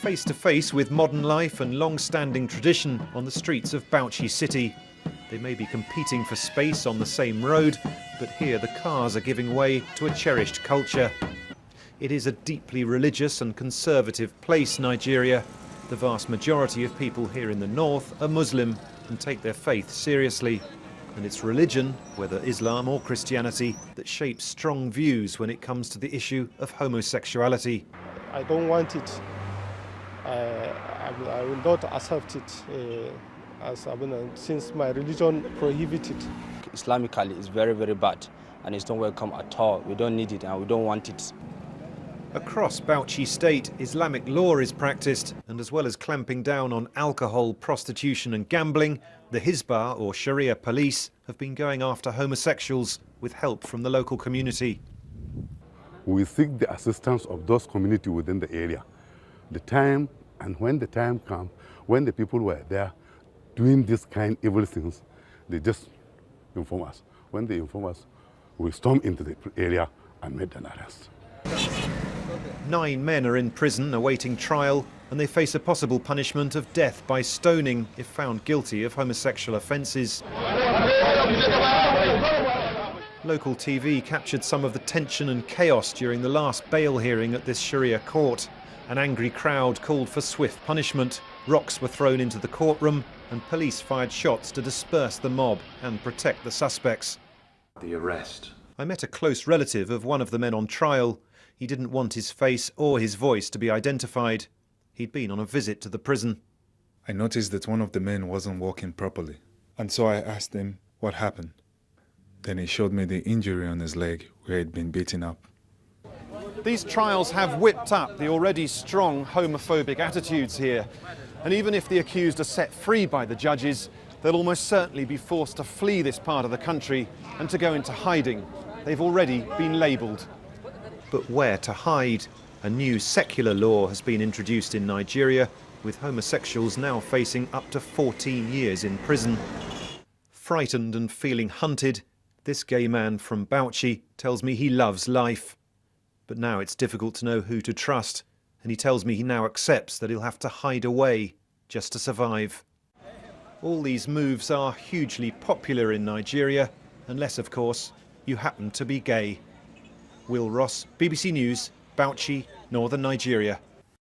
face to face with modern life and long-standing tradition on the streets of Bauchi City. They may be competing for space on the same road, but here the cars are giving way to a cherished culture. It is a deeply religious and conservative place, Nigeria. The vast majority of people here in the north are Muslim and take their faith seriously. And it's religion, whether Islam or Christianity, that shapes strong views when it comes to the issue of homosexuality. I don't want it. I will not accept it since my religion prohibits it. Islamically, it's very, very bad, and it's not welcome at all. We don't need it and we don't want it. Across Bauchi State, Islamic law is practiced, and as well as clamping down on alcohol, prostitution and gambling, the Hizbah, or Sharia police, have been going after homosexuals with help from the local community. We seek the assistance of those communities within the area. The time, and when the time comes, when the people were there doing this kind of evil things, they just inform us. When they inform us, we storm into the area and make an arrest. 9 men are in prison awaiting trial, and they face a possible punishment of death by stoning if found guilty of homosexual offences. Local TV captured some of the tension and chaos during the last bail hearing at this Sharia court. An angry crowd called for swift punishment. Rocks were thrown into the courtroom and police fired shots to disperse the mob and protect the suspects. The arrest. I met a close relative of one of the men on trial. He didn't want his face or his voice to be identified. He'd been on a visit to the prison. I noticed that one of the men wasn't walking properly, and so I asked him what happened. Then he showed me the injury on his leg where he'd been beaten up. These trials have whipped up the already strong homophobic attitudes here. And even if the accused are set free by the judges, they'll almost certainly be forced to flee this part of the country and to go into hiding. They've already been labelled. But where to hide? A new secular law has been introduced in Nigeria, with homosexuals now facing up to 14 years in prison. Frightened and feeling hunted, this gay man from Bauchi tells me he loves life. But now it's difficult to know who to trust, and he tells me he now accepts that he'll have to hide away just to survive. All these moves are hugely popular in Nigeria, unless, of course, you happen to be gay. Will Ross, BBC News, Bauchi, Northern Nigeria.